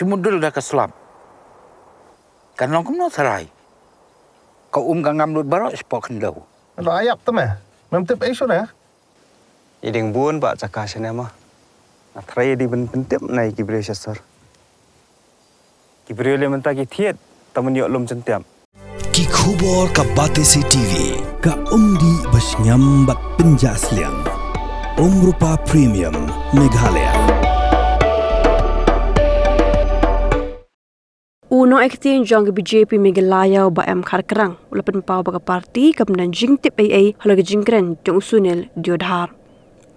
Cumudul dah keselam. Kan long kemno serai. Kau gangam lut barok sepok kendau. Lo ayap tu meh. Memtip isu dah. Iding buon pak cakasya nama. Atrai di pentip nai kibriyo sasar. Kibriyo le mentah ki thiet taman yok lom centiam. Ki khubor ka Batesi TV ka umdi basnyam bat penjaslian. Rupa Premium Meghalaya. Uno aktin jong BJP Meghalaya ba Kharkrang ulapan pau ba parti kemudian Jingtip Eiei Halor Jingkren jong Sunil Deodhar.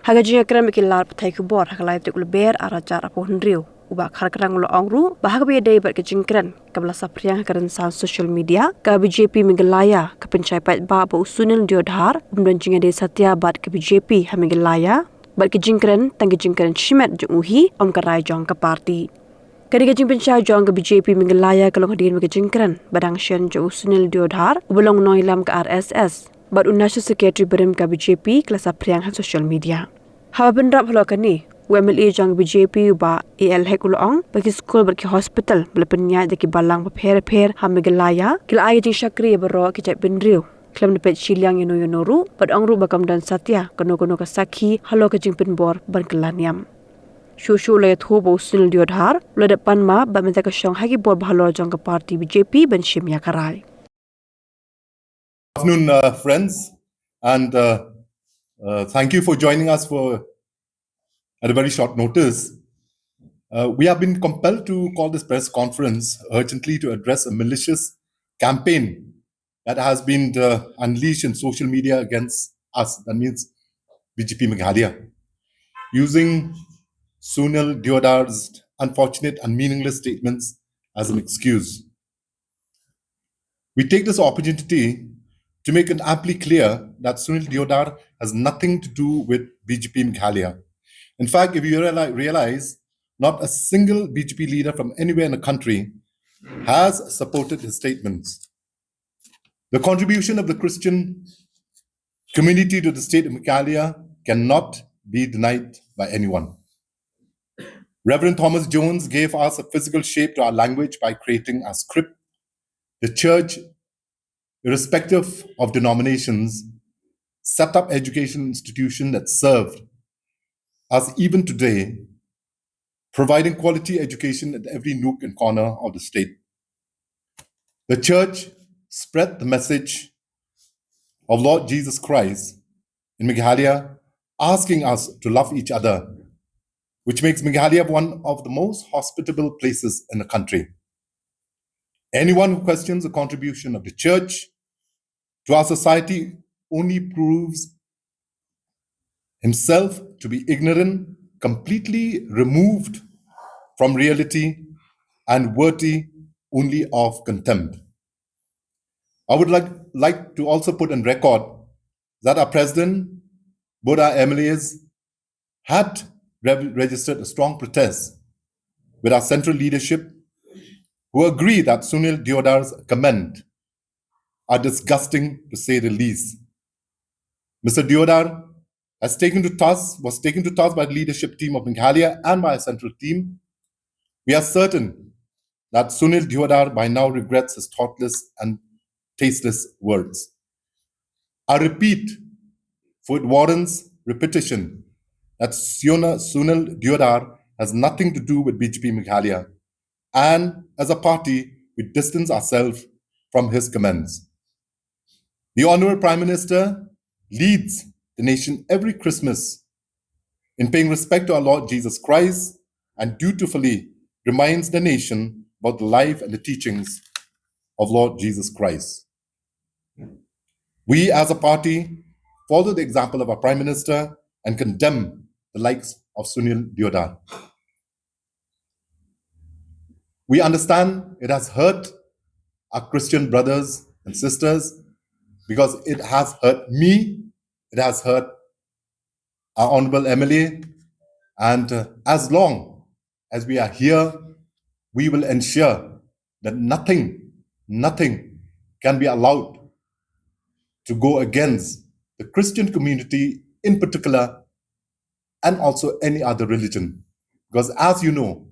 Haga Jingkren mikilar patai kubor hagalai tuk leber arajar apo hendriu uba Kharkrang lo ongru bahag be dai bat ke Jingkren kabla sapriang karen sa social media ka BJP Meghalaya ke pencaipat ba Sunil Deodhar kemudian jingade satya bat ke BJP Meghalaya bat ke Jingkren tanggi Jingkren shimet jong uhi karai jong ke parti. Kadi kajing pencah jong ke BJP Meghalaya kalau hadirin ke Jingkren badang syen jo Sunil Deodhar ubelong noilam ke RSS bad unasya sekretari berim ke BJP kelas apriang social media. Hawa bendrap halo kani WMLA jong BJP ba AL hek ulong bagi skul bagi hospital bela penyat jaki balang per ha Meghalaya kila ay jing syakri bero kicap benriu klam nepet siliang yonoru bad ongru bakam dan satya kono-kono ke sakhi halo kajing penbor ban kelaniam. Shushu layat hubo Sunil Deodhar lo depan ma ba minta ke syong hagi bor Halor jong ke parti BJP ben shimya karai. Good afternoon, friends, and thank you for joining us at a very short notice. We have been compelled to call this press conference urgently to address a malicious campaign that has been unleashed in social media against us, that means BJP Meghalaya, using Sunil Deodhar's unfortunate and meaningless statements as an excuse. We take this opportunity to make it amply clear that Sunil Deodhar has nothing to do with BJP Meghalaya. In fact, if you realize, not a single BJP leader from anywhere in the country has supported his statements. The contribution of the Christian community to the state of Meghalaya cannot be denied by anyone. Reverend Thomas Jones gave us a physical shape to our language by creating a script. The church, irrespective of denominations, set up education institutions that served us even today, providing quality education at every nook and corner of the state. The church spread the message of Lord Jesus Christ in Meghalaya, asking us to love each other, which makes Meghalaya one of the most hospitable places in the country. Anyone who questions the contribution of the church to our society only proves himself to be ignorant, completely removed from reality, and worthy only of contempt. I would like to also put on record that our president, both our MLAs, had registered a strong protest with our central leadership, who agree that Sunil Deodhar's comments are disgusting to say the least. Mr. Deodhar was taken to task by the leadership team of Meghalaya and by a central team. We are certain that Sunil Deodhar by now regrets his thoughtless and tasteless words. I repeat, for it warrants repetition, that Sunil Deodhar has nothing to do with BJP Meghalaya, and as a party, we distance ourselves from his comments. The Honourable Prime Minister leads the nation every Christmas in paying respect to our Lord Jesus Christ and dutifully reminds the nation about the life and the teachings of Lord Jesus Christ. We as a party follow the example of our Prime Minister and condemn the likes of Sunil Deodhar. We understand it has hurt our Christian brothers and sisters because it has hurt me, it has hurt our Honourable MLA, and as long as we are here, we will ensure that nothing can be allowed to go against the Christian community in particular, and also any other religion. Because as you know,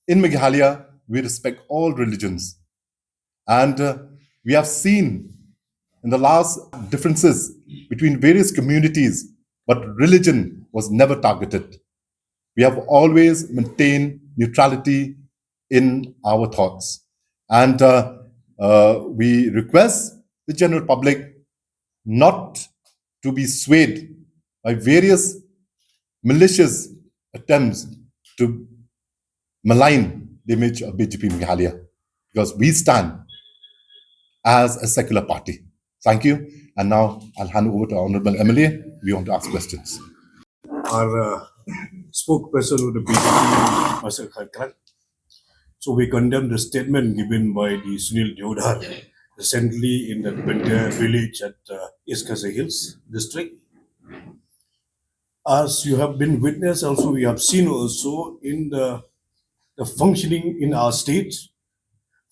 in Meghalaya, we respect all religions. And we have seen in the last differences between various communities, but religion was never targeted. We have always maintained neutrality in our thoughts. And we request the general public not to be swayed by various malicious attempts to malign the image of BJP Meghalaya, because we stand as a secular party. Thank you. And now I'll hand over to our Honorable MLA. We want to ask questions. Our spokesperson of the BJP, Mr. Kharkrang. So we condemn the statement given by the Sunil Deodhar recently in the Bender village at East Khasi Hills district. As you have been witness, also we have seen also in the functioning in our state,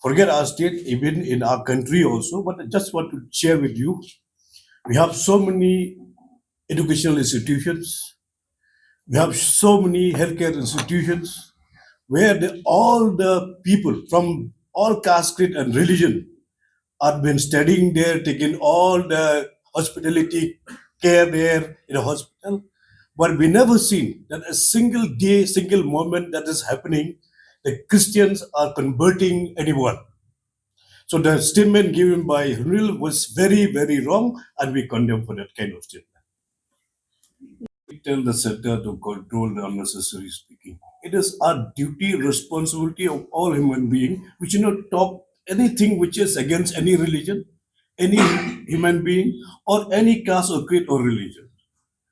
forget our state, even in our country also, but I just want to share with you, we have so many educational institutions, we have so many healthcare institutions, where all the people from all caste, creed and religion have been studying there, taking all the hospitality care there in a hospital. But we never seen that a single day, single moment that is happening, the Christians are converting anyone. So the statement given by Sunil was very, very wrong, and we condemn for that kind of statement. We tell the center to control the unnecessary speaking. It is our duty, responsibility of all human beings. We should not talk anything which is against any religion, any human being, or any caste or creed or religion.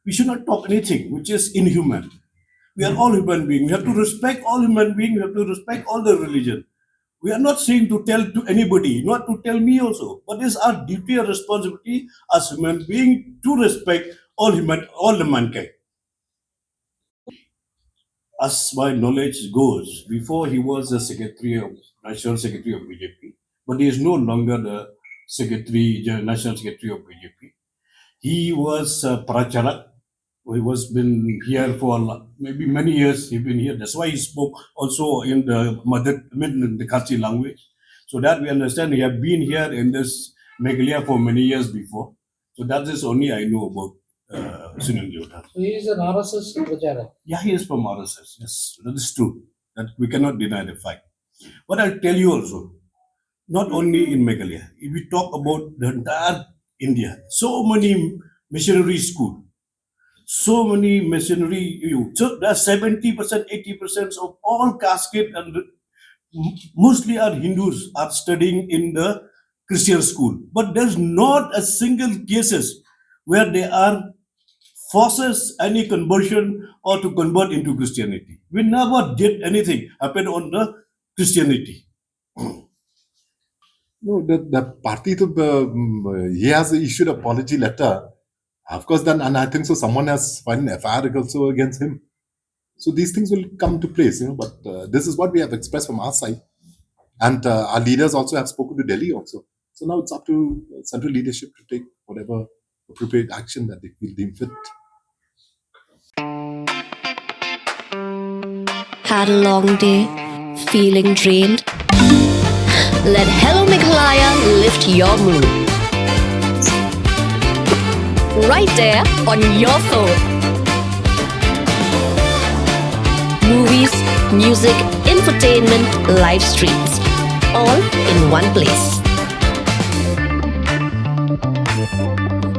We should not talk anything which is inhuman. We are all human beings. We have to respect all human beings. We have to respect all the religion. We are not saying to tell to anybody, not to tell me also, but it's our duty and responsibility as human beings to respect all the mankind. As my knowledge goes, before he was the National Secretary of BJP, but he is no longer the National Secretary of BJP. He was Pracharak. He was been here for maybe many years. He's been here. That's why he spoke also in the Khasi language. So that we understand he have been here in this Meghalaya for many years before. So that is only I know about Sunil Deodhar. So he is an RSS Pracharak. Yeah, he is from RSS. Yes, that is true. That we cannot deny the fact. But I'll tell you also, not only in Meghalaya, if we talk about the entire India, so many missionary schools, so many missionary youth. So there's 70%, 80% of all casket and mostly are Hindus are studying in the Christian school. But there's not a single cases where they are forces any conversion or to convert into Christianity. We never did anything happen on the Christianity. No, the party, he has issued an apology letter. Of course, then, and I think so, someone has filed an FIR also against him. So these things will come to place, but this is what we have expressed from our side. And our leaders also have spoken to Delhi also. So now it's up to central leadership to take whatever appropriate action that they feel deemed fit. Had a long day, feeling drained? Let Hello Meghalaya lift your mood. Right there on your phone. Movies, music, infotainment, live streams, all in one place.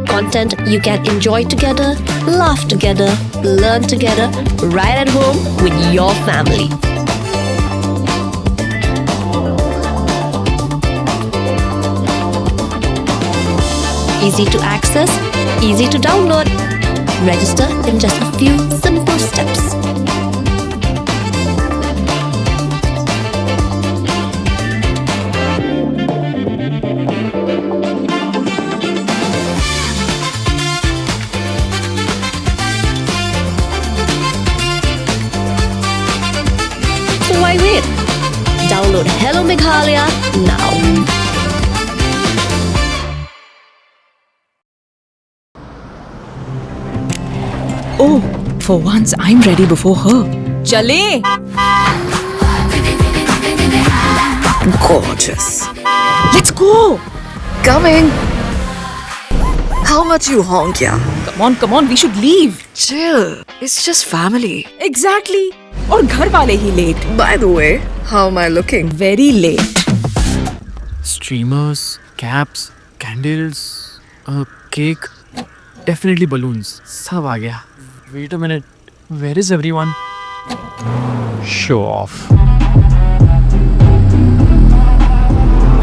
Content you can enjoy together, laugh together, learn together, right at home with your family. Easy to access, easy to download. Register in just a few simple steps. So why wait? Download Hello Meghalaya now. Oh, for once I'm ready before her. Chale! gorgeous. Let's go. Coming. How much you honk, yeah? Come on, we should leave. Chill. It's just family. Exactly. और घर वाले ही late. By the way, how am I looking? Very late. Streamers, caps, candles, cake, definitely balloons. सब आ गया. Wait a minute. Where is everyone? Show off.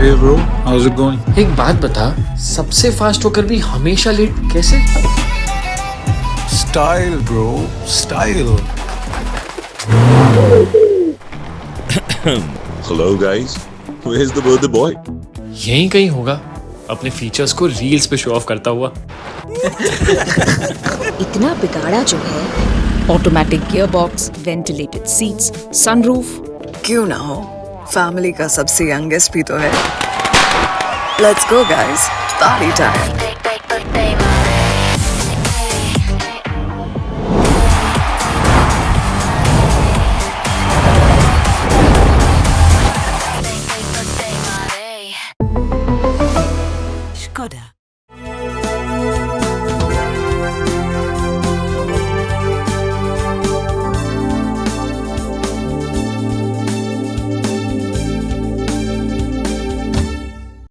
Hey bro, how's it going? एक बात बता, सबसे fast होकर भी हमेशा लेट कैसे? Style bro, style. Hello guys, where's the birthday boy? यहीं कहीं होगा. अपने फीचर्स को रील्स पे शो ऑफ करता हुआ. इतना बिगाड़ा जो है. Automatic gearbox, ventilated seats, sunroof. क्यों ना हो? फैमिली का सबसे यंगेस्ट भी तो है. Let's go guys, party time. Skoda.